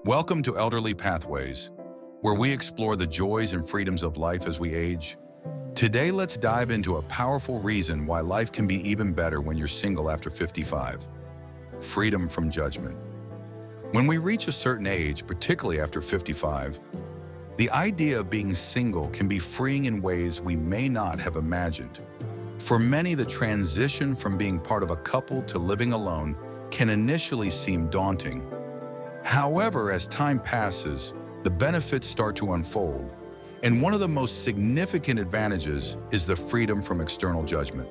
Welcome to Elderly Pathways, where we explore the joys and freedoms of life as we age. Today, let's dive into a powerful reason why life can be even better when you're single after 55. Freedom from judgment. When we reach a certain age, particularly after 55, the idea of being single can be freeing in ways we may not have imagined. For many, the transition from being part of a couple to living alone can initially seem daunting. However, as time passes, the benefits start to unfold, and one of the most significant advantages is the freedom from external judgment.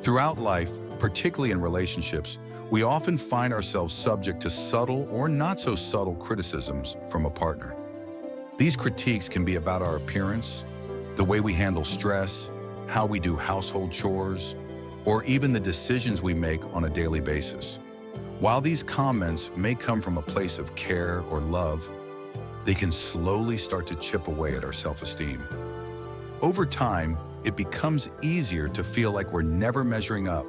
Throughout life, particularly in relationships, we often find ourselves subject to subtle or not so subtle criticisms from a partner. These critiques can be about our appearance, the way we handle stress, how we do household chores, or even the decisions we make on a daily basis. While these comments may come from a place of care or love, they can slowly start to chip away at our self-esteem. Over time, it becomes easier to feel like we're never measuring up,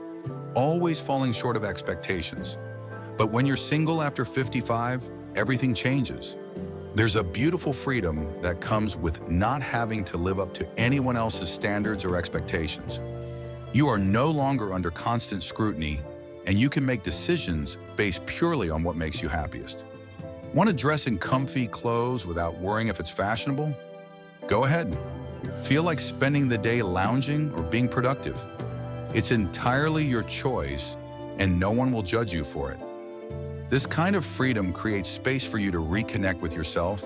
always falling short of expectations. But when you're single after 55, everything changes. There's a beautiful freedom that comes with not having to live up to anyone else's standards or expectations. You are no longer under constant scrutiny, and you can make decisions based purely on what makes you happiest. Want to dress in comfy clothes without worrying if it's fashionable? Go ahead. Feel like spending the day lounging or being productive? It's entirely your choice, and no one will judge you for it. This kind of freedom creates space for you to reconnect with yourself,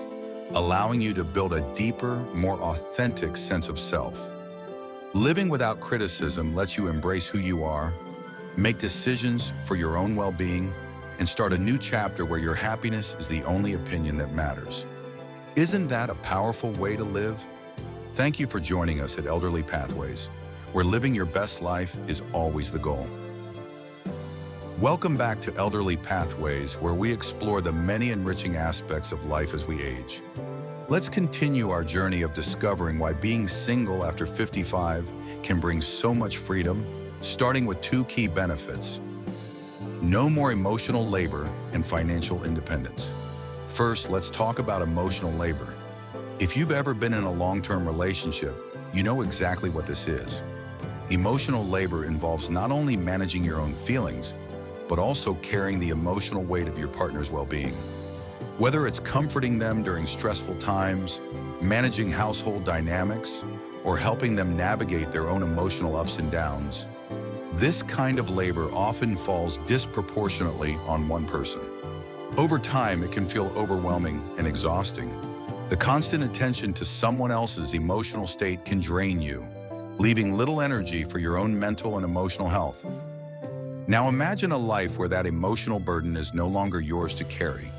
allowing you to build a deeper, more authentic sense of self. Living without criticism lets you embrace who you are, make decisions for your own well-being, and start a new chapter where your happiness is the only opinion that matters. Isn't that a powerful way to live? Thank you for joining us at Elderly Pathways, where living your best life is always the goal. Welcome back to Elderly Pathways, where we explore the many enriching aspects of life as we age. Let's continue our journey of discovering why being single after 55 can bring so much freedom, starting with two key benefits: no more emotional labor and financial independence. First, let's talk about emotional labor. If you've ever been in a long-term relationship, you know exactly what this is. Emotional labor involves not only managing your own feelings, but also carrying the emotional weight of your partner's well-being. Whether it's comforting them during stressful times, managing household dynamics, or helping them navigate their own emotional ups and downs, this kind of labor often falls disproportionately on one person. Over time, it can feel overwhelming and exhausting. The constant attention to someone else's emotional state can drain you, leaving little energy for your own mental and emotional health. Now imagine a life where that emotional burden is no longer yours to carry.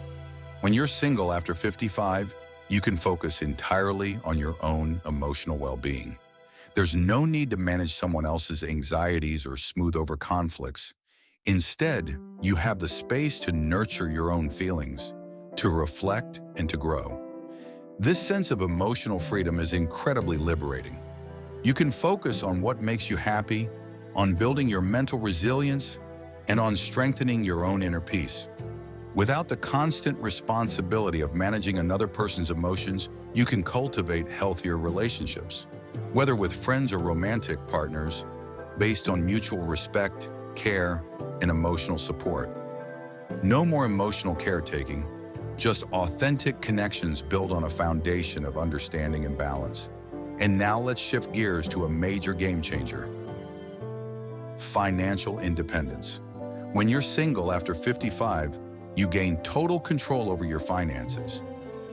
When you're single after 55, you can focus entirely on your own emotional well-being. There's no need to manage someone else's anxieties or smooth over conflicts. Instead, you have the space to nurture your own feelings, to reflect, and to grow. This sense of emotional freedom is incredibly liberating. You can focus on what makes you happy, on building your mental resilience, and on strengthening your own inner peace. Without the constant responsibility of managing another person's emotions, you can cultivate healthier relationships, whether with friends or romantic partners, based on mutual respect, care, and emotional support. No more emotional caretaking, just authentic connections built on a foundation of understanding and balance. And now let's shift gears to a major game changer: financial independence. When you're single after 55, you gain total control over your finances.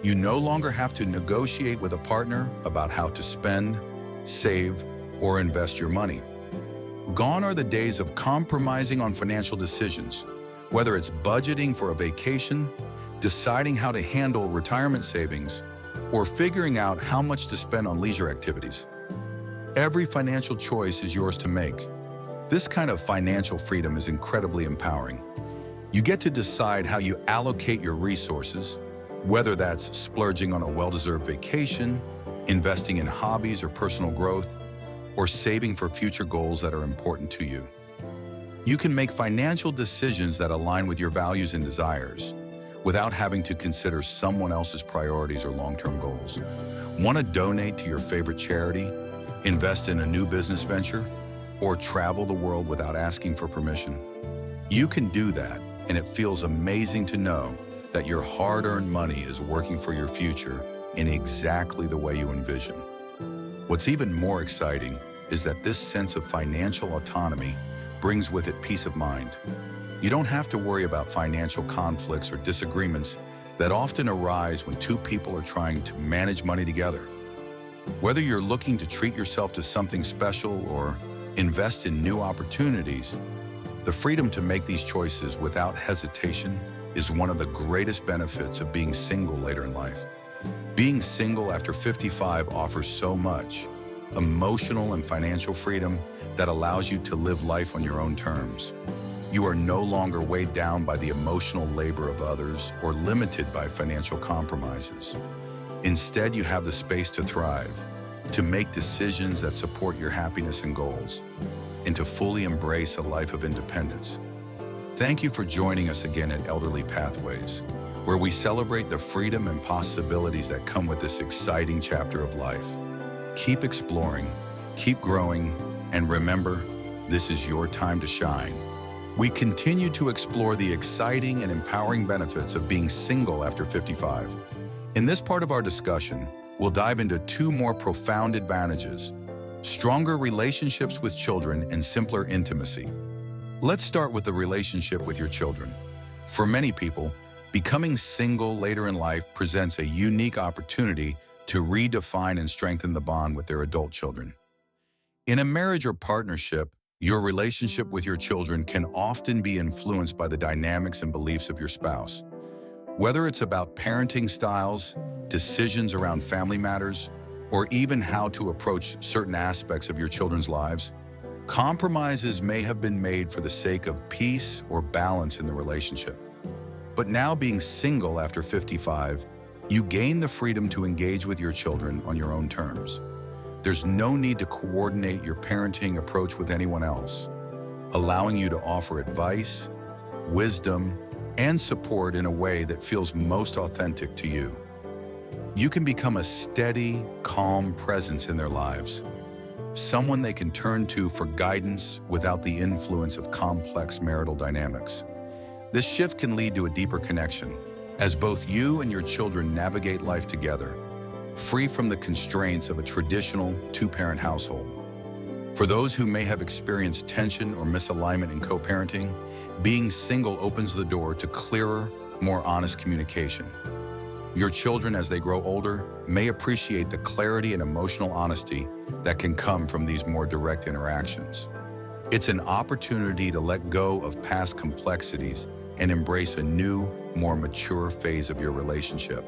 You no longer have to negotiate with a partner about how to spend, save, or invest your money. Gone are the days of compromising on financial decisions, whether it's budgeting for a vacation, deciding how to handle retirement savings, or figuring out how much to spend on leisure activities. Every financial choice is yours to make. This kind of financial freedom is incredibly empowering. You get to decide how you allocate your resources, whether that's splurging on a well-deserved vacation, investing in hobbies or personal growth, or saving for future goals that are important to you. You can make financial decisions that align with your values and desires without having to consider someone else's priorities or long-term goals. Want to donate to your favorite charity, invest in a new business venture, or travel the world without asking for permission? You can do that, and it feels amazing to know that your hard-earned money is working for your future in exactly the way you envision. What's even more exciting is that this sense of financial autonomy brings with it peace of mind. You don't have to worry about financial conflicts or disagreements that often arise when two people are trying to manage money together. Whether you're looking to treat yourself to something special or invest in new opportunities, the freedom to make these choices without hesitation is one of the greatest benefits of being single later in life. Being single after 55 offers so much emotional and financial freedom that allows you to live life on your own terms. You are no longer weighed down by the emotional labor of others or limited by financial compromises. Instead, you have the space to thrive, to make decisions that support your happiness and goals, and to fully embrace a life of independence. Thank you for joining us again at Elderly Pathways, where we celebrate the freedom and possibilities that come with this exciting chapter of life. Keep exploring, keep growing, and remember, this is your time to shine. We continue to explore the exciting and empowering benefits of being single after 55. In this part of our discussion, we'll dive into two more profound advantages: stronger relationships with children and simpler intimacy. Let's start with the relationship with your children. For many people, becoming single later in life presents a unique opportunity to redefine and strengthen the bond with their adult children. In a marriage or partnership, your relationship with your children can often be influenced by the dynamics and beliefs of your spouse. Whether it's about parenting styles, decisions around family matters, or even how to approach certain aspects of your children's lives, compromises may have been made for the sake of peace or balance in the relationship. But now, being single after 55, you gain the freedom to engage with your children on your own terms. There's no need to coordinate your parenting approach with anyone else, allowing you to offer advice, wisdom, and support in a way that feels most authentic to you. You can become a steady, calm presence in their lives, someone they can turn to for guidance without the influence of complex marital dynamics. This shift can lead to a deeper connection, as both you and your children navigate life together, free from the constraints of a traditional two-parent household. For those who may have experienced tension or misalignment in co-parenting, being single opens the door to clearer, more honest communication. Your children, as they grow older, may appreciate the clarity and emotional honesty that can come from these more direct interactions. It's an opportunity to let go of past complexities and embrace a new, more mature phase of your relationship,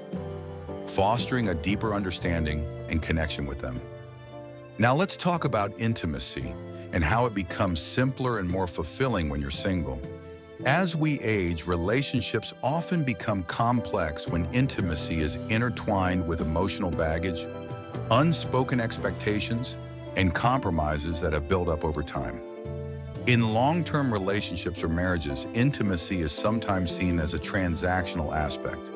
fostering a deeper understanding and connection with them. Now let's talk about intimacy and how it becomes simpler and more fulfilling when you're single. As we age, relationships often become complex when intimacy is intertwined with emotional baggage, unspoken expectations, and compromises that have built up over time. In long-term relationships or marriages, intimacy is sometimes seen as a transactional aspect,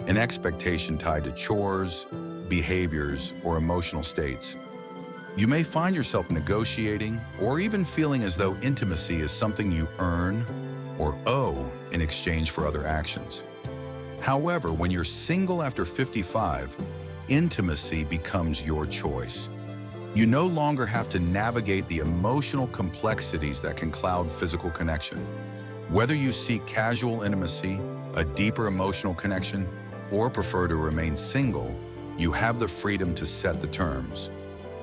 an expectation tied to chores, behaviors, or emotional states. You may find yourself negotiating or even feeling as though intimacy is something you earn or owe in exchange for other actions. However, when you're single after 55, intimacy becomes your choice. You no longer have to navigate the emotional complexities that can cloud physical connection. Whether you seek casual intimacy, a deeper emotional connection, or prefer to remain single, you have the freedom to set the terms.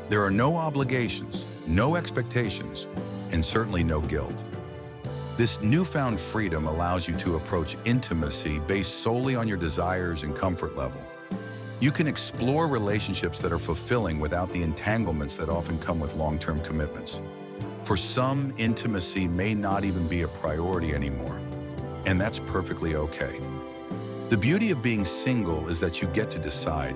There are no obligations, no expectations, and certainly no guilt. This newfound freedom allows you to approach intimacy based solely on your desires and comfort level. You can explore relationships that are fulfilling without the entanglements that often come with long-term commitments. For some, intimacy may not even be a priority anymore, and that's perfectly okay. The beauty of being single is that you get to decide.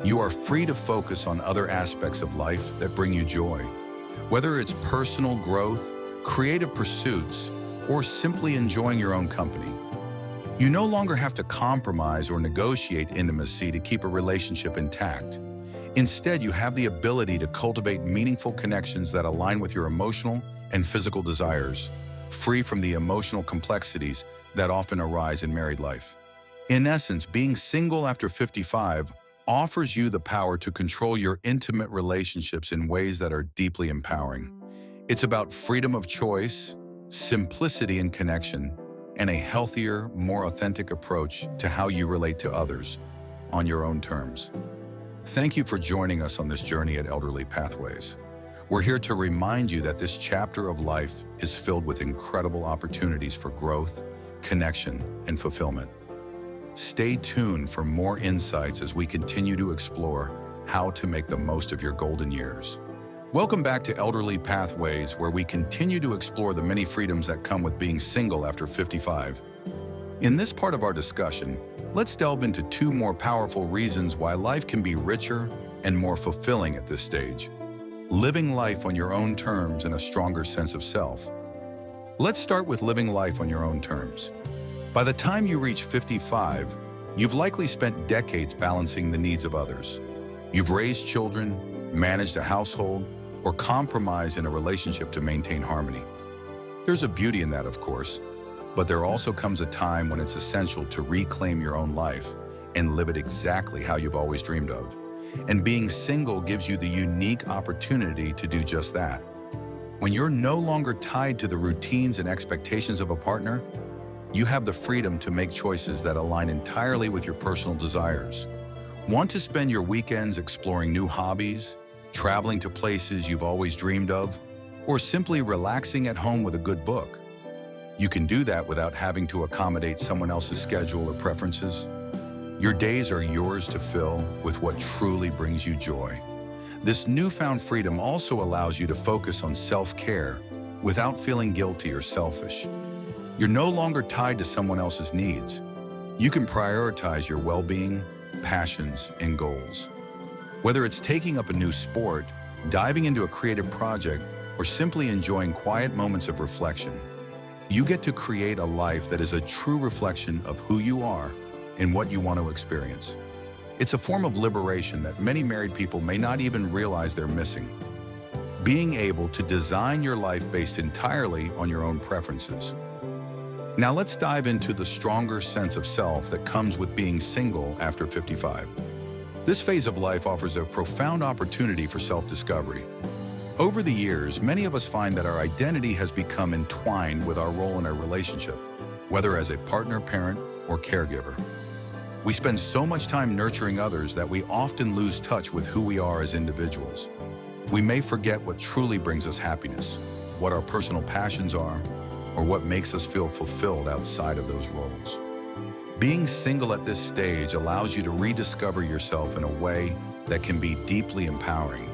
You are free to focus on other aspects of life that bring you joy. Whether it's personal growth, creative pursuits, or simply enjoying your own company. You no longer have to compromise or negotiate intimacy to keep a relationship intact. Instead, you have the ability to cultivate meaningful connections that align with your emotional and physical desires, free from the emotional complexities that often arise in married life. In essence, being single after 55 offers you the power to control your intimate relationships in ways that are deeply empowering. It's about freedom of choice, simplicity in connection, and a healthier, more authentic approach to how you relate to others on your own terms. Thank you for joining us on this journey at Elderly Pathways. We're here to remind you that this chapter of life is filled with incredible opportunities for growth, connection, and fulfillment. Stay tuned for more insights as we continue to explore how to make the most of your golden years. Welcome back to Elderly Pathways, where we continue to explore the many freedoms that come with being single after 55. In this part of our discussion, let's delve into two more powerful reasons why life can be richer and more fulfilling at this stage. Living life on your own terms and a stronger sense of self. Let's start with living life on your own terms. By the time you reach 55, you've likely spent decades balancing the needs of others. You've raised children, managed a household, or compromised in a relationship to maintain harmony. There's a beauty in that, of course, but there also comes a time when it's essential to reclaim your own life and live it exactly how you've always dreamed of. And being single gives you the unique opportunity to do just that. When you're no longer tied to the routines and expectations of a partner, you have the freedom to make choices that align entirely with your personal desires. Want to spend your weekends exploring new hobbies, traveling to places you've always dreamed of, or simply relaxing at home with a good book? You can do that without having to accommodate someone else's schedule or preferences. Your days are yours to fill with what truly brings you joy. This newfound freedom also allows you to focus on self-care without feeling guilty or selfish. You're no longer tied to someone else's needs. You can prioritize your well-being, passions, and goals. Whether it's taking up a new sport, diving into a creative project, or simply enjoying quiet moments of reflection, you get to create a life that is a true reflection of who you are and what you want to experience. It's a form of liberation that many married people may not even realize they're missing. Being able to design your life based entirely on your own preferences. Now let's dive into the stronger sense of self that comes with being single after 55. This phase of life offers a profound opportunity for self-discovery. Over the years, many of us find that our identity has become entwined with our role in a relationship, whether as a partner, parent, or caregiver. We spend so much time nurturing others that we often lose touch with who we are as individuals. We may forget what truly brings us happiness, what our personal passions are, or what makes us feel fulfilled outside of those roles. Being single at this stage allows you to rediscover yourself in a way that can be deeply empowering.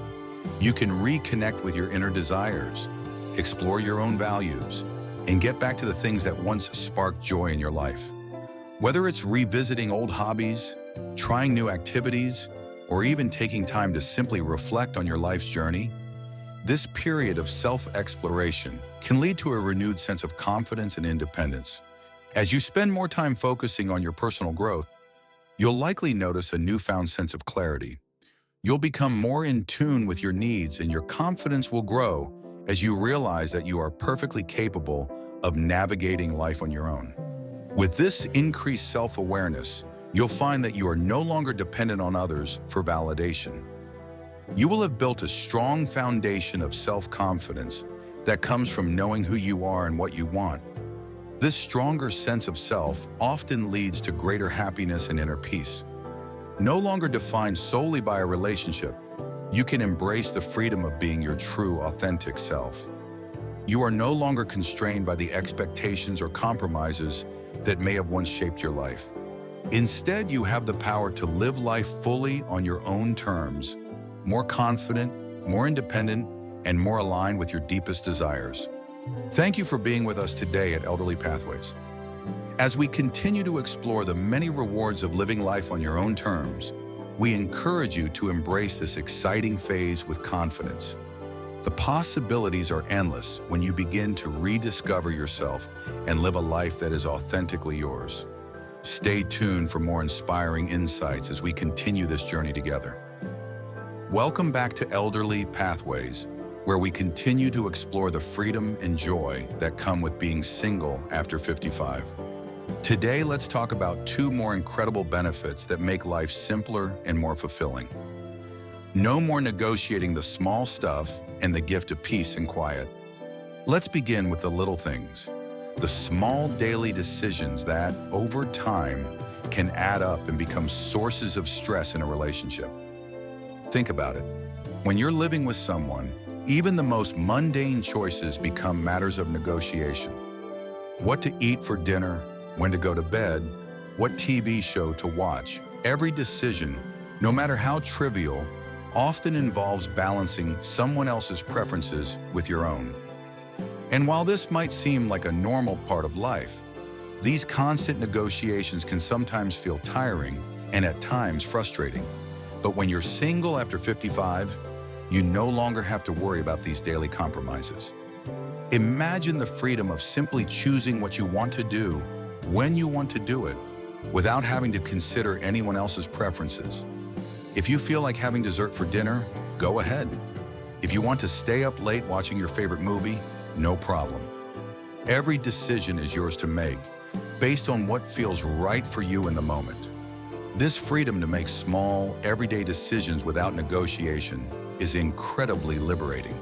You can reconnect with your inner desires, explore your own values, and get back to the things that once sparked joy in your life. Whether it's revisiting old hobbies, trying new activities, or even taking time to simply reflect on your life's journey, this period of self-exploration can lead to a renewed sense of confidence and independence. As you spend more time focusing on your personal growth, you'll likely notice a newfound sense of clarity. You'll become more in tune with your needs, and your confidence will grow as you realize that you are perfectly capable of navigating life on your own. With this increased self-awareness, you'll find that you are no longer dependent on others for validation. You will have built a strong foundation of self-confidence that comes from knowing who you are and what you want. This stronger sense of self often leads to greater happiness and inner peace. No longer defined solely by a relationship, you can embrace the freedom of being your true, authentic self. You are no longer constrained by the expectations or compromises that may have once shaped your life. Instead, you have the power to live life fully on your own terms, more confident, more independent, and more aligned with your deepest desires. Thank you for being with us today at Elderly Pathways. As we continue to explore the many rewards of living life on your own terms, we encourage you to embrace this exciting phase with confidence. The possibilities are endless when you begin to rediscover yourself and live a life that is authentically yours. Stay tuned for more inspiring insights as we continue this journey together. Welcome back to Elderly Pathways, where we continue to explore the freedom and joy that come with being single after 55. Today, let's talk about two more incredible benefits that make life simpler and more fulfilling. No more negotiating the small stuff and the gift of peace and quiet. Let's begin with the little things, the small daily decisions that, over time, can add up and become sources of stress in a relationship. Think about it. When you're living with someone, even the most mundane choices become matters of negotiation. What to eat for dinner, when to go to bed, what TV show to watch. Every decision, no matter how trivial, often involves balancing someone else's preferences with your own. And while this might seem like a normal part of life, these constant negotiations can sometimes feel tiring and at times frustrating. But when you're single after 55, you no longer have to worry about these daily compromises. Imagine the freedom of simply choosing what you want to do when you want to do it, without having to consider anyone else's preferences. If you feel like having dessert for dinner, go ahead. If you want to stay up late watching your favorite movie, no problem. Every decision is yours to make, based on what feels right for you in the moment. This freedom to make small, everyday decisions without negotiation is incredibly liberating.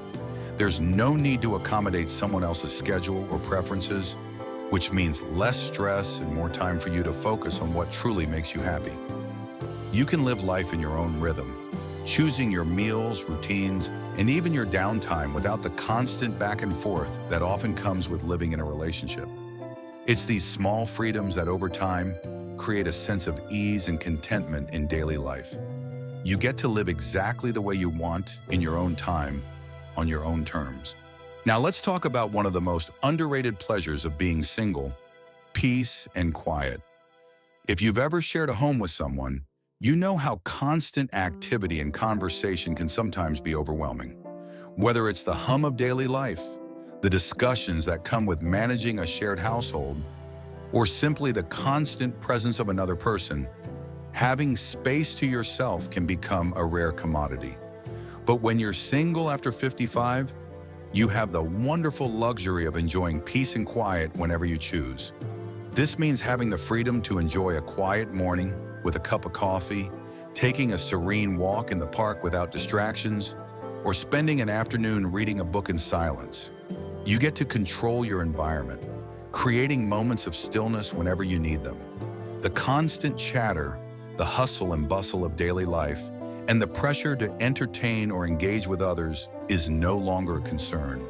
There's no need to accommodate someone else's schedule or preferences, which means less stress and more time for you to focus on what truly makes you happy. You can live life in your own rhythm, choosing your meals, routines, and even your downtime without the constant back and forth that often comes with living in a relationship. It's these small freedoms that over time create a sense of ease and contentment in daily life. You get to live exactly the way you want in your own time, on your own terms. Now let's talk about one of the most underrated pleasures of being single, peace and quiet. If you've ever shared a home with someone, you know how constant activity and conversation can sometimes be overwhelming. Whether it's the hum of daily life, the discussions that come with managing a shared household, or simply the constant presence of another person, having space to yourself can become a rare commodity. But when you're single after 55, you have the wonderful luxury of enjoying peace and quiet whenever you choose. This means having the freedom to enjoy a quiet morning with a cup of coffee, taking a serene walk in the park without distractions, or spending an afternoon reading a book in silence. You get to control your environment, creating moments of stillness whenever you need them. The constant chatter, the hustle and bustle of daily life, and the pressure to entertain or engage with others is no longer a concern.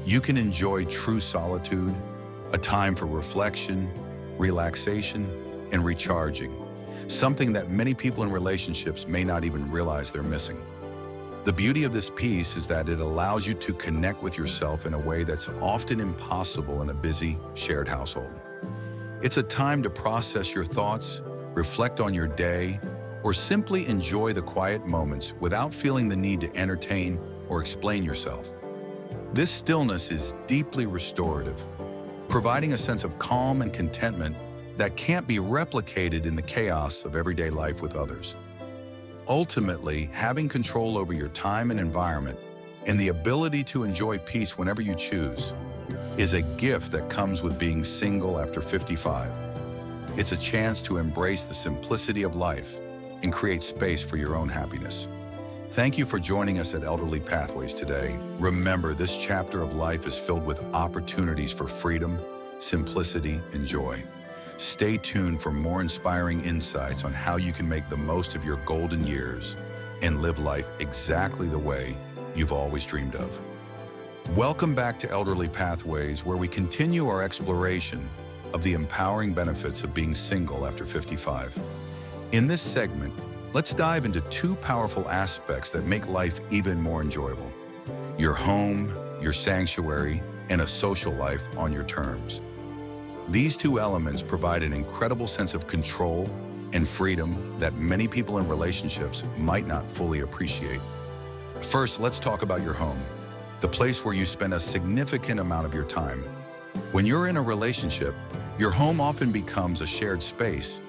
You can enjoy true solitude, a time for reflection, relaxation, and recharging, something that many people in relationships may not even realize they're missing. The beauty of this piece is that it allows you to connect with yourself in a way that's often impossible in a busy, shared household. It's a time to process your thoughts, reflect on your day, or simply enjoy the quiet moments without feeling the need to entertain or explain yourself. This stillness is deeply restorative, providing a sense of calm and contentment that can't be replicated in the chaos of everyday life with others. Ultimately, having control over your time and environment and the ability to enjoy peace whenever you choose is a gift that comes with being single after 55. It's a chance to embrace the simplicity of life and create space for your own happiness. Thank you for joining us at Elderly Pathways today. Remember, this chapter of life is filled with opportunities for freedom, simplicity, and joy. Stay tuned for more inspiring insights on how you can make the most of your golden years and live life exactly the way you've always dreamed of. Welcome back to Elderly Pathways, where we continue our exploration of the empowering benefits of being single after 55. In this segment, let's dive into two powerful aspects that make life even more enjoyable: your home, your sanctuary, and a social life on your terms. These two elements provide an incredible sense of control and freedom that many people in relationships might not fully appreciate. First, let's talk about your home. the place where you spend a significant amount of your time. When you're in a relationship, your home often becomes a shared space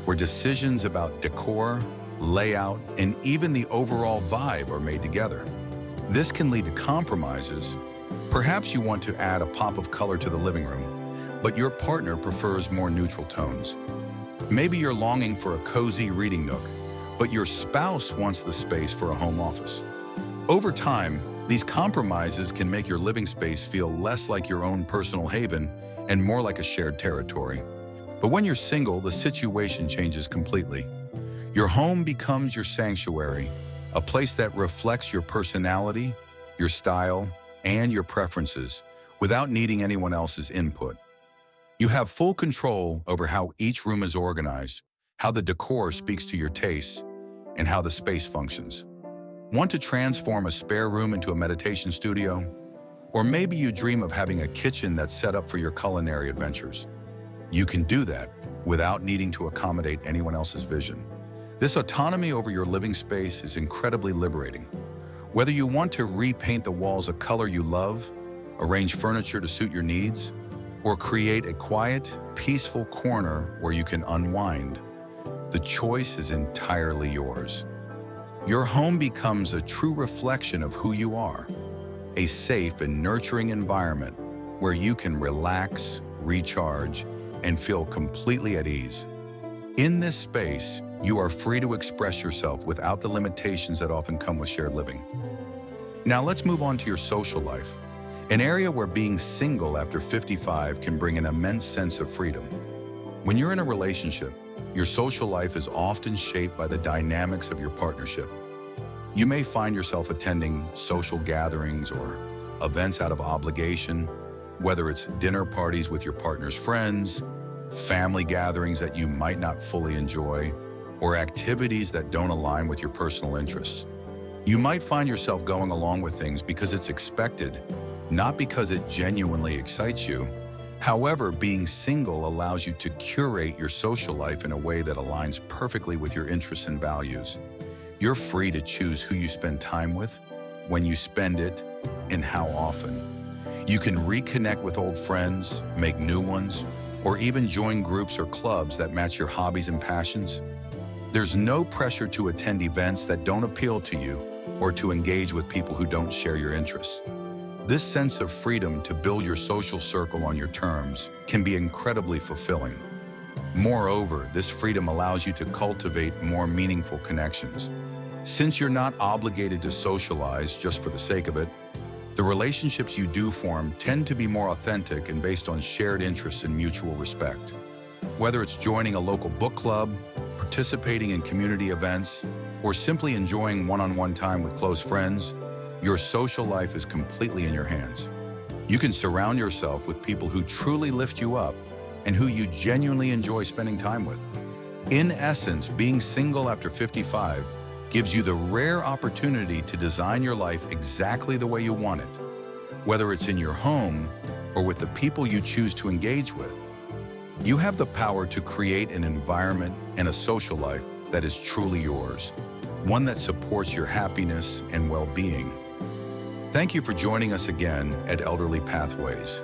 where decisions about decor, layout, and even the overall vibe are made together. This can lead to compromises. Perhaps you want to add a pop of color to the living room, but your partner prefers more neutral tones. Maybe you're longing for a cozy reading nook, but your spouse wants the space for a home office. Over time, these compromises can make your living space feel less like your own personal haven and more like a shared territory. But when you're single, the situation changes completely. Your home becomes your sanctuary, a place that reflects your personality, your style, and your preferences without needing anyone else's input. You have full control over how each room is organized, how the decor speaks to your tastes, and how the space functions. Want to transform a spare room into a meditation studio? Or maybe you dream of having a kitchen that's set up for your culinary adventures. You can do that without needing to accommodate anyone else's vision. This autonomy over your living space is incredibly liberating. Whether you want to repaint the walls a color you love, arrange furniture to suit your needs, or create a quiet, peaceful corner where you can unwind, the choice is entirely yours. Your home becomes a true reflection of who you are, a safe and nurturing environment where you can relax, recharge, and feel completely at ease. In this space, you are free to express yourself without the limitations that often come with shared living. Now let's move on to your social life, an area where being single after 55 can bring an immense sense of freedom. When you're in a relationship, your social life is often shaped by the dynamics of your partnership. You may find yourself attending social gatherings or events out of obligation, whether it's dinner parties with your partner's friends, family gatherings that you might not fully enjoy, or activities that don't align with your personal interests. You might find yourself going along with things because it's expected, not because it genuinely excites you. However, being single allows you to curate your social life in a way that aligns perfectly with your interests and values. You're free to choose who you spend time with, when you spend it, and how often. You can reconnect with old friends, make new ones, or even join groups or clubs that match your hobbies and passions. There's no pressure to attend events that don't appeal to you or to engage with people who don't share your interests. This sense of freedom to build your social circle on your terms can be incredibly fulfilling. Moreover, this freedom allows you to cultivate more meaningful connections. Since you're not obligated to socialize just for the sake of it, the relationships you do form tend to be more authentic and based on shared interests and mutual respect. Whether it's joining a local book club, participating in community events, or simply enjoying one-on-one time with close friends, your social life is completely in your hands. You can surround yourself with people who truly lift you up and who you genuinely enjoy spending time with. In essence, being single after 55 gives you the rare opportunity to design your life exactly the way you want it, whether it's in your home or with the people you choose to engage with. You have the power to create an environment and a social life that is truly yours, one that supports your happiness and well-being. Thank you for joining us again at Elderly Pathways.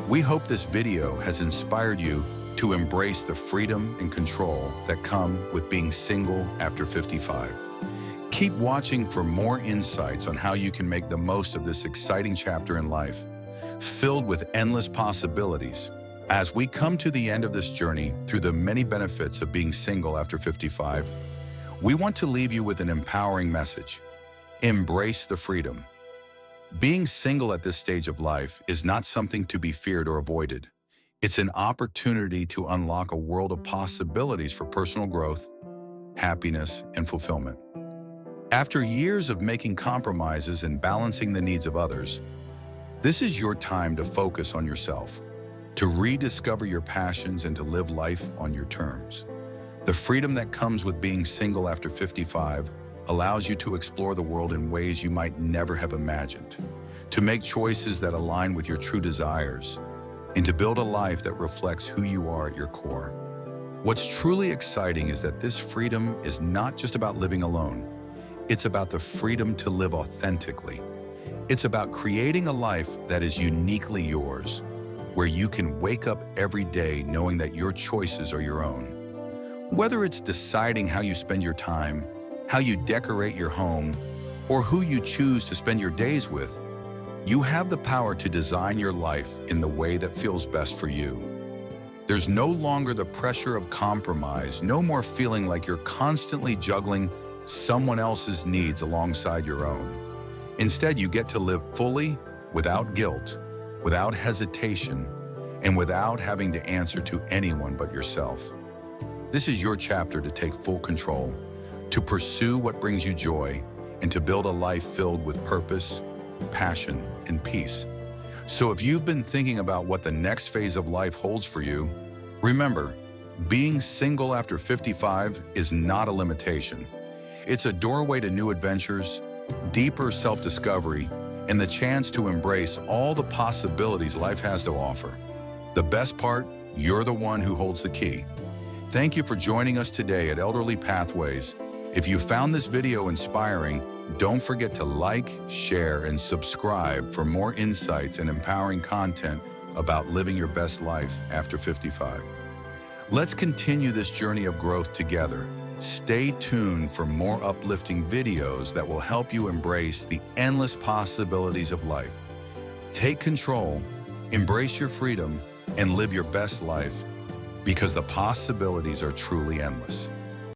We hope this video has inspired you to embrace the freedom and control that come with being single after 55. Keep watching for more insights on how you can make the most of this exciting chapter in life, filled with endless possibilities. As we come to the end of this journey through the many benefits of being single after 55, we want to leave you with an empowering message. Embrace the freedom. Being single at this stage of life is not something to be feared or avoided. It's an opportunity to unlock a world of possibilities for personal growth, happiness, and fulfillment. After years of making compromises and balancing the needs of others, this is your time to focus on yourself, to rediscover your passions and to live life on your terms. The freedom that comes with being single after 55 allows you to explore the world in ways you might never have imagined, to make choices that align with your true desires, and to build a life that reflects who you are at your core. What's truly exciting is that this freedom is not just about living alone. It's about the freedom to live authentically. It's about creating a life that is uniquely yours, where you can wake up every day knowing that your choices are your own. Whether it's deciding how you spend your time, how you decorate your home, or who you choose to spend your days with, you have the power to design your life in the way that feels best for you. There's no longer the pressure of compromise, no more feeling like you're constantly juggling someone else's needs alongside your own. Instead, you get to live fully, without guilt, without hesitation, and without having to answer to anyone but yourself. This is your chapter to take full control, to pursue what brings you joy, and to build a life filled with purpose, passion, and peace. So if you've been thinking about what the next phase of life holds for you, remember, being single after 55 is not a limitation. It's a doorway to new adventures, deeper self-discovery, and the chance to embrace all the possibilities life has to offer. The best part, you're the one who holds the key. Thank you for joining us today at Elderly Pathways. If you found this video inspiring, don't forget to like, share, and subscribe for more insights and empowering content about living your best life after 55. Let's continue this journey of growth together. Stay tuned for more uplifting videos that will help you embrace the endless possibilities of life. Take control, embrace your freedom, and live your best life, because the possibilities are truly endless.